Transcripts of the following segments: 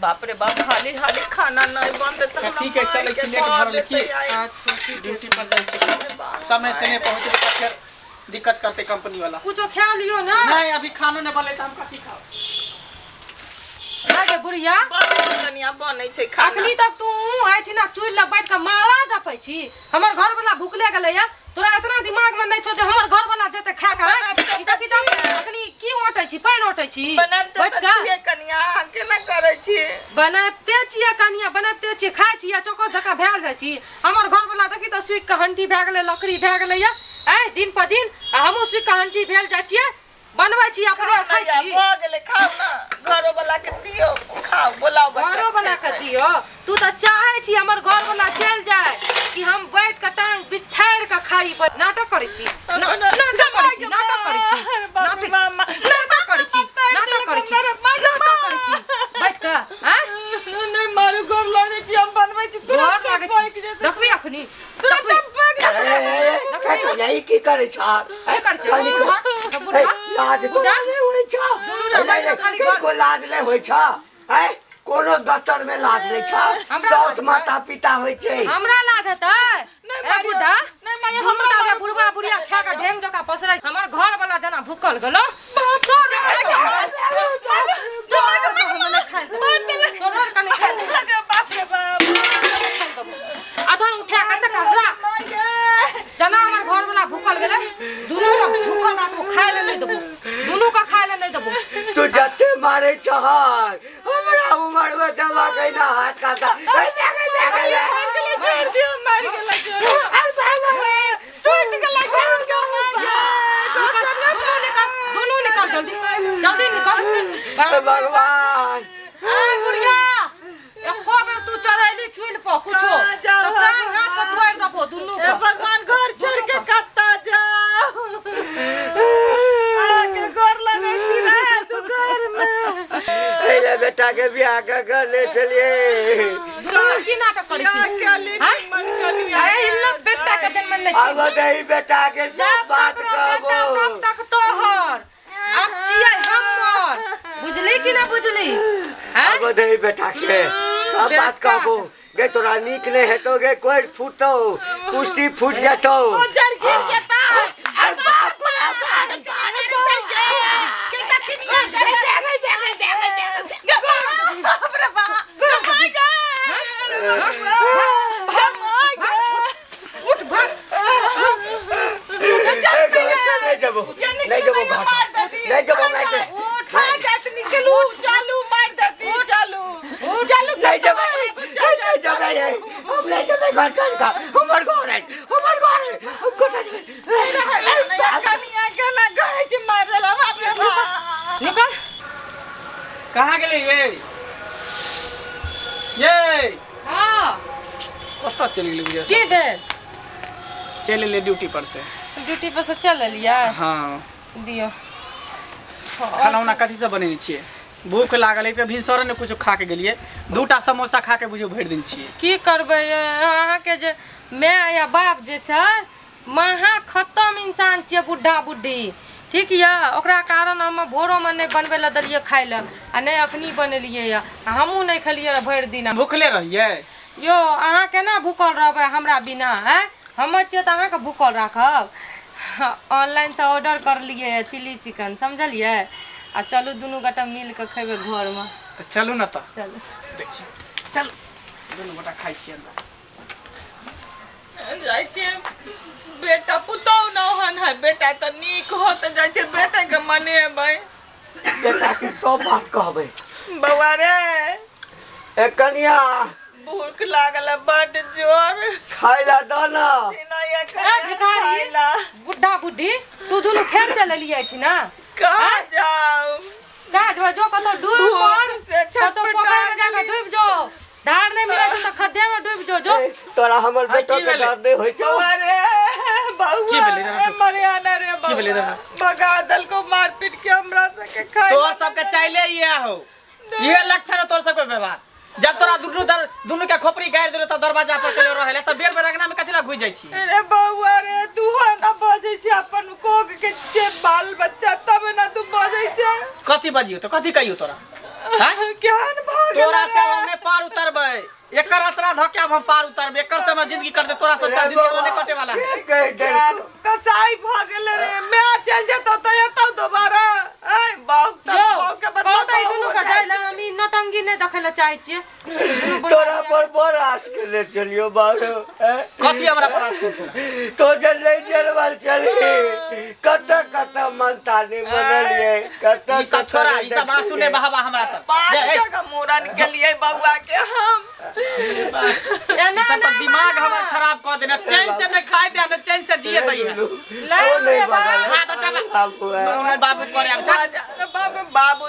बाप रे बाप हाली हाली खाना नहीं बनते तो अच्छा ठीक है चल छी लेट भर लिखी अच्छा ड्यूटी पर जाई छी समय से नहीं पहुंचे तो फिर दिक्कत करते कंपनी वाला कुछ खा लियो ना नहीं अभी खाना नहीं बने तो हम कथी खाओ अरे बुढ़िया कनिया बनै छै खाना अखनी तक तू आइठिना चुइल ल बैठ के मारा जपै छी हमर घर वाला भूखले गेलै या तोरा इतना दिमाग में नहीं छौ जे हमर घर वाला जते खा के ई त की अखनी की ओटै छी पाइन ओटै छी बैठ के कनिया केना करै छी बनाते छियै कनिया बनाते छियै खाइ छियै चोको धक्का भेल जाइ छी हमर घर वाला देखी त सुइक के हंटी भए गेलै लकड़ी भए गेलै या ए दिन पर दिन हमहु सुइक के हंटी भेल जाइ छियै बनबै छी अपने खाइ छी हो गेलै खाओ ना घरो वाला के दियो खाओ बोलाओ बच्चा घरो वाला के दियो तू त चाहै छी हमर घर वाला चल जाए कि हम बैठ के टांग बिछाड़ के खाई नाटक करै छी नाटक करै छी बैठ के हैं नहीं मारू घर लागे छी हम बनबै छी घर लागे छी देखबी अखनी यही की करे छ लाज तो नहीं होय छ को लाज नहीं होय छ है कोनो दफ्तर में लाज नहीं छ साउथ माता पिता होय छै हमरा लाज हेतै ए बुढ़ा हम त आगे बुढ़वा बुढ़िया खा के ढेंग जका पसरै हमर घर वाला जना भूकल गेलो अधन उठा के तक जना हमर घर वाला भूकल गेलै दुनू का भूकल राखो खाय ले नहीं देबो दुनू का खाय ले नहीं देबो तू जत्ते मारे छहर हमरा उमर में दवा कइना हाथ काटा छोड़ दियो मार के लगे दोनों निकल जल्दी निकल भगवान बुढ़िया एको बेर तू चढ़ैली चुइल पर कुछो त टांग हाथ से तोड़ दबो दुनू ए भगवान घर छोड़ के कत्ता जाओ आके घर लगै छी रे तू घर में एले बेटा के बियाह के करने चलिए दुनू की नाटक करै छी मन कनिया अरे इल्ला बेटा के जन्म नहीं छी अब दही बेटा के सब बात कहबो कब तक तोहर अब छियै हमर बुझली कि ना बुझली अब दही बेटा के सब बात कहबो गे तोरा नीक नहीं हेतो गे कोई फूटो कुश्ती फूट जतो जड़ गिर जेता अरे बाप रे बाप रे उठ भाग नहीं जबो नहीं जबो खा जात निकलू चालू मार देती चालू नहीं जबो हम नहीं जबे घर का हमर घर है हम कोठा कनिया के ना घर छै मार देला बाप रे बाप निकल कहां गेले ये हां कस्ता चल गेली बुझे की भेल चल ले ड्यूटी पर से ड्यूटी पर से चल लिया हां दियो खाना उना कथी से बनेने छिए भूख लागल है त भिनसर ने कुछ खा के गेलिए दूटा समोसा खा के बुझियो भर दिन छिए की करबै अहाँ के जे माय या बाप जे छै महा खत्म इंसान छियै बुढ़ा बुढ़ी ठीक या ओकरा कारण हम भोरो में नहीं बनबे ला दलिए खाइ ला आ नहीं अखनी बनेलिए या हमहू नहीं खलिए रे भर दिन भूखले रहिए यो अहाँ केना भूखल रहबै हमरा बिना हैं हम छियै त अहाँ के भूखल राखब ऑनलाइन से ऑर्डर कर लिए चिली चिकन समझलिए आ चलू दुनू गोटा मिल के खेबे घर में तो चलू ना तो चलू देखिए चल दोनों गोटा खाइ छी अंदर जाय छै बेटा पुतौ नहन है बेटा त नीक होत जाय छै बेटा के मनेबै बेटा के सब बात कहबे बौआ रे ए कनिया भूख लागल बड जोर खाइला दाना दिनया ए भिखारी बुढ़ा बुढ़ी तू दुनू खेल चललिए छी ना कहाँ जाऊं कहाँ जो कतो डूब पड़ से कतो पोखर में जाके डूब जो धार नहीं मिले तो खड्डे में डूब जो तोरा हमर बेटा के डर नहीं होय छौ अरे की भेलै रे बउआ मरियाना रे की भेलै रे भगा दल को मार पीट के हमरा से के खाए तोर सब के चाइले ये हो ये लक्षण तोर सब के व्यवहार जब तोरा दुनू के खोपड़ी गाड़ देले त दरवाजा पर चले रहले त बेर बेर अगना में कथि ला घुस जाई छी अरे बउआ रे तू ना बजै छी अपन कोक के जे बाल बच्चा तब ना तू बजै छै कथि बजियो त कथि कहियो तोरा हां ज्ञान भाग तोरा एकर अचरा ध के अब हम पार उतरब एकर से हमर जिंदगी कर दे तोरा सब साथ जिंदगी ओने कटे वाला है कसाई भ गेल रे मैं चल जतो त एतौ दोबारा ए बहुत के कहू त दुनु का जाइला हम ई नटंगी नै देखैला चाहै छियै तोरा पर बरास के ले चलियो बारो कथी हमरा प्रयास कर छै तो जन नहीं जलवाल चली कत मनतानी बनलिए कत ई सब छोरा ई सब आंसू ने बहावा हमरा त पांच जगह मूरन के लिए बउआ के हम ई सब तो दिमाग हमर खराब कर देना चैन से न खाए दे न चैन से जिए दई है ओ नहीं बगल हां तो टबा बाबू करे अब बाबू बाबू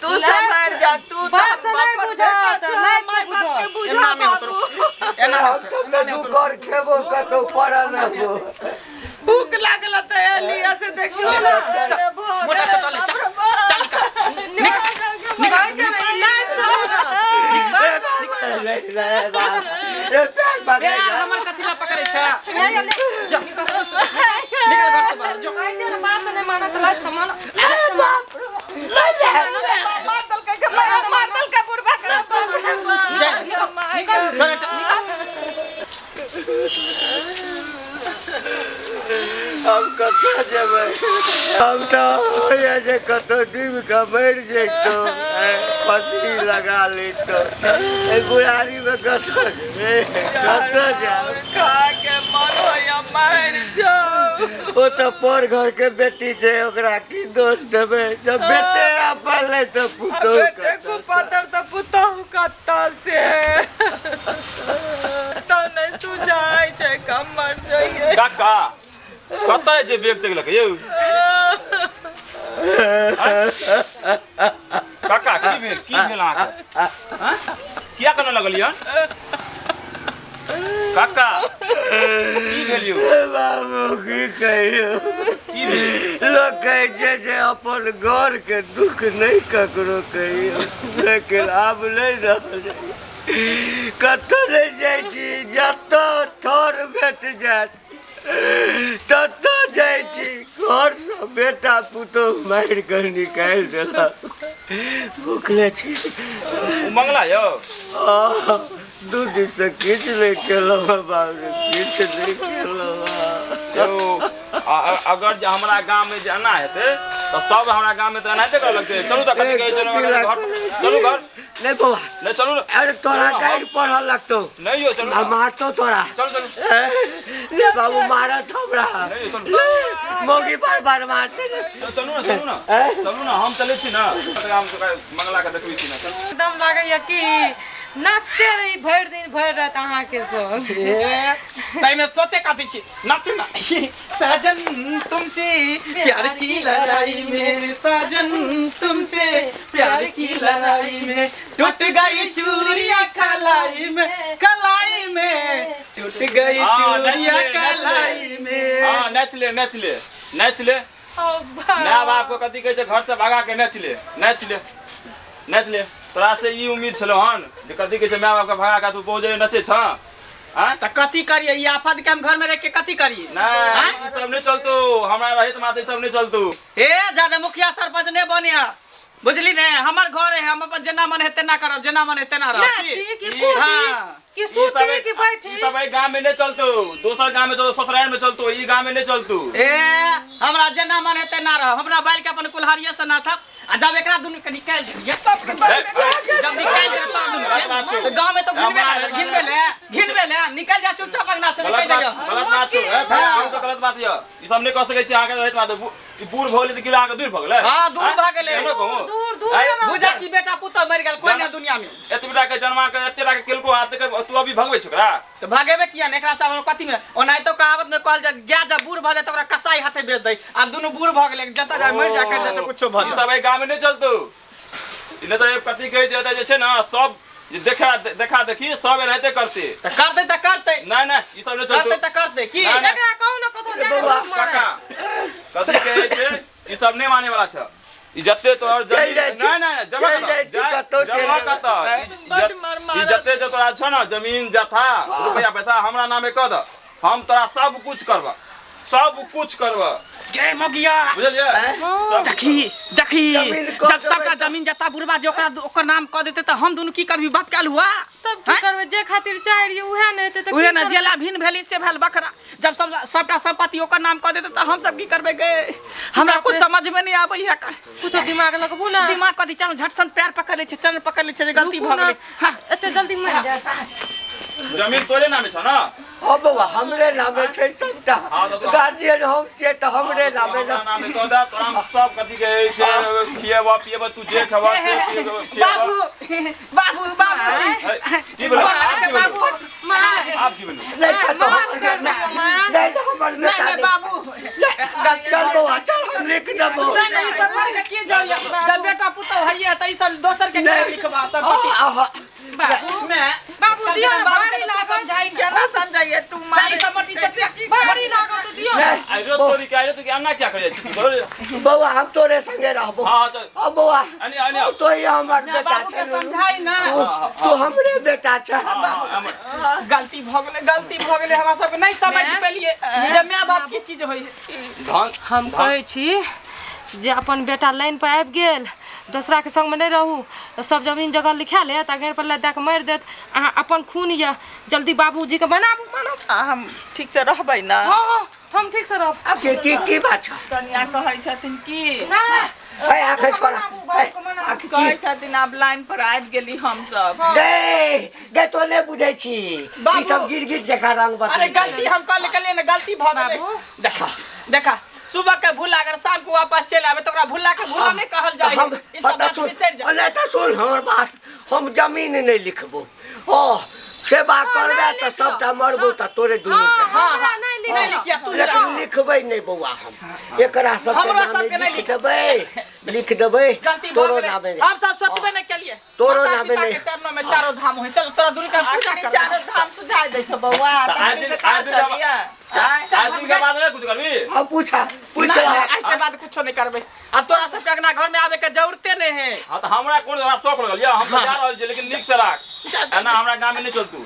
तू संभाल जा तू बात से नहीं बुझा त नहीं बुझा एना नहीं होतो एना तो दू कर खेबो कतो पड़ा न हो भूख लागल त एलिया से देखियो मोटा चल चल निकल चल लाइट से रे पैर बागे हमर कथिला पकड़े छै निकल घर से बाहर जो चल बात से नहीं माना त लाइट सामान मातल का बुढ़वा हम कतो जेबै हम तो होया जे कतो डूब के मर जइतो पसरी लगा लेतो ए बुढ़ारी में कतो जा खा के मन होया मर जाओ ओ तो पर घर के बेटी छै ओकरा की दोष देबै जब बेटे अपन ले तो पुतो बेटे को पतर तो पुतहु कत्ता से तो नहीं तू जाय छै कमर जाइए काका कत जे बेग तक लगे यौ काका की भेल अहाँके हां किया करने लगलियै काका की भेल यौ बाबू की कहियो की भेल लोग कहे छै जे अपन घर के दुख नहीं ककरो कहियो लेकिन आब नहीं रहल कतौ नहीं जाइ छी जतऽ ठोर भेट जायत ततऽ जाइ छी घर से बेटा पुतोह मारि कऽ निकालि देलक भूखले छी मंगला यौ दू दिन से किछु नहीं केलहुँ बाबू किछु नहीं केलहुँ यौ अगर जे हमरा गांव में जे आना हेतै तो सब हमरा गांव में तो एनाहिते कर लगतै चलू त कथि कहै छै घर चलू घर नहीं बौआ नहीं चलू अरे तोरा गाइड पढ़ लगतो नहीं यो चलू मारतो तोरा चलू ले बाबू मारत हमरा नहीं चलू मोगी बार मारते चलू ना हम चलै छी ना हम मंगला के देखबै छी ना एकदम लागैया कि नाचते रही भर दिन भर रात अहाँ के संग तै में सोचे कथी छी नाचू ना साजन तुमसे प्यार की लड़ाई में साजन तुमसे प्यार की लड़ाई में टूट गई चूड़ियां कलाई में टूट गई चूड़ियां कलाई में हां नाच ले माँ बाप को कथी कहै छै घर से भगा के नाच ले तोरा से ई उम्मीद छलो हन जे कथी कहै छै माँ बाप के भगा के तू पहुंचे नचे छ हां त कथी करिए ई आफत के हम घर में रह के कथी करिए नहीं ई सब नहीं चलतू हमरा रहित माते सब नहीं चलतू ए ज्यादा मुखिया सरपंच ने बनिया बुझली ने हमर घर है हम अपन जेना मन हेते ना करब जेना मन हेते ना रहब कि सूती कि बैठी ई सब गांव में नहीं चलतू दोसर गांव में तो ससुराल में चलतू ई गांव में नहीं चलतू ए हमरा जेना मन हेते ना रह हमरा बाल के अपन कुल्हारिया से ना था आ जब एकरा दुनु के निकाल दिए जब निकाल दे तो गांव में तो घिनबे ले निकल जा चुपचाप अंगना से निकल जा गलत बात छो ए भाई तो गलत बात य ई सब नहीं कह सकै छी आगे रहत बात ई बूढ़ भोले त किला आगे दूर भ गेलै हां दूर भ गेलै दूर बुझा की बेटा पुतो मर गेल कोई ना दुनिया में एते बेटा के जन्मा के एते बेटा के केलको हाथ के तू अभी भगबै छकरा तो भागेबे किया ने एकरा सब कथि में ओनाइ तो कहावत में कहल जा गया जा बूढ़ भ जाय त ओकरा कसाई हाथे बेच दई आ दुनु बूढ़ भ गेलै जता जा मर जा कर जा कुछो भ ई सब गांव में नहीं चलतू इने तो कथी कहै छै जे छै ना सब जे देखा देखी सब रहते करते त करते नहीं ई सब नहीं चलतू करते की एकरा कहू न कतो जाके काका कथी कहै छै ई सब नहीं माने वाला छ ई जत्ते तोर नहीं जमा कत ई जत्ते जो तोरा छ ना जमीन जथा रुपया पैसा हमरा नामे क द हम तोरा सब कुछ करबा सब कुछ करबा जय मगिया बुझलिए सब देखी देखी जमीन कऽ जब देबै सबका जमीन जता बुढ़वा जे ओकर नाम कह देते तो हम दोनों की करबी बात काल हुआ तब की करबै जे खातिर चाह रहिए उहे नहीं हेतै त उहे ना जेला भिन भेली से भेल बकरा जब सब सबटा संपत्ति ओकर नाम कह देते तो हम सब की करबे गे हमरा कुछ समझ में नहीं आबै है कुछो दिमाग लगबू ना दिमाग कथी चल झट सन पैर पकड़ ले छै चरण पकड़ ले छै जे गलती भ गेलै हां एते जल्दी मर जा जमीन तोरे नामे छ ना हाँ बउआ हमरे नामे छै सबटा हाँ, तो- गार्जियन हम छियै तऽ हमरे नामे हमरा नामे कह दे तोरा हम सब कथी कहै छै खिएबा पिएबा तू जे खबा से बाबू बाबू बाबू की बोल बाबू आप की बोल नहीं छै तो नहीं तो हमर नहीं नहीं बाबू चल बउआ चल हम लिख देबो नहीं नहीं सब के किए जाइए जब बेटा पुतौ हइए त ई सब दोसर के नहीं। लिखबा सब बाबू मैं बाबू दियो ना बाबू भारी के तो लागत समझाई क्या ना समझाइए तू भाई सब मटी चटिया भारी लागत तो दियो ना आई रो तोरी के आई तो कि अन्ना क्या करे छी बोलो बउआ हम तोरे संगे रहबो हां तो अब बउआ अनि अनि तो ही हमर ना बेटा बाबू छै के समझाई ना तू हमरे बेटा छै हां गलती भ गेलै हमरा सब नहीं समझ पेलिए जे माय बाप की चीज होय धन हम कहै छी जे अपन बेटा लाइन पर आबि गेल दूसरा के संग में नहीं रहू सब जमीन जगह लिखा ले त घर पर लदा के मार देत अहाँ अपन खून या जल्दी बाबूजी के बनाबू हम ठीक से रहबै ना हां हां हम ठीक से रहब अब की बात छै कनिया कहै छथिन की ना ए आखे छोड़ा कहै छथिन आब लाइन पर आबि गेली हम सब गे तो नहीं बुझै छी ई सब गिर जका रंग अरे बदलै गलती हम कह लिखलिए ना गलती भ गेलै बाबू। देखा देखा सुबह के भूला अगर शाम को वापस चल आवे तो ओकरा भूला के भूला नहीं कहल जाय हम ई सब बात बिसर जा नहीं तो सुन हमर बात हम जमीन नहीं लिखबो ओ सेवा करबे तो सबटा मरबो त तोरे दुनू के हां हमरा नहीं लिख नहीं लिखिया तू लेकिन लिखबै नहीं बउआ हम एकरा सब हमरा सबके नहीं लिख देबै गलती भ तोरो गेलै नामे हम सब सोचबे नहीं केलिए तोरो माता नामे पिता नहीं। के चरणों में चारों धाम होय चल तोरा दुनू के पूजा आखिर कर चारों धाम सुझाय दै छौ बौआ आज दिन आज दिन के बाद नहीं कुछ करबी हम पूछ आज के बाद कुछो नहीं करबे अब तोरा सब के अगना घर में आवे के जरूरते नहीं है हां तो हमरा कोन हमरा शौक लगल या हम तो जा रहल छी लेकिन लिख से राख ना हमरा गांव में नहीं चलतू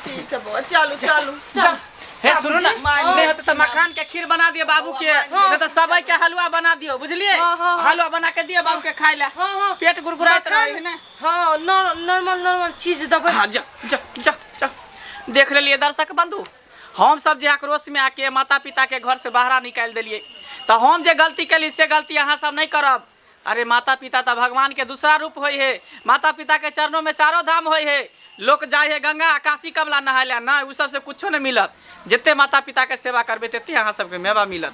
ठीक है बौआ चलू चलू जा। हे सुनो ना नहीं होते तो मखान के खीर बना दिए बाबू के नहीं तो सबई के हलवा बना दियो बुझलिए हाँ। हलवा बना के दिए बाबू के खाए ले हाँ। पेट गुरगुराइत रहे ना हाँ नॉर्मल चीज दबे हाँ जा जा जा जा देख लेलिए दर्शक बंधु हम सब जे आक्रोश में आके माता पिता के घर से बाहर निकाल दिलिए तो हम जे गलती कली से गलती अहाँ सब नहीं करब अरे माता पिता तो भगवान के दूसरा रूप होय है माता पिता के चरणों में चारों धाम होय है लोग जाए है गंगा काशी कमला नहाय ना उ सब से कुछो नहीं मिलत जिते माता पिता के सेवा करबे तेते अहाँ सबके मेवा मिलत।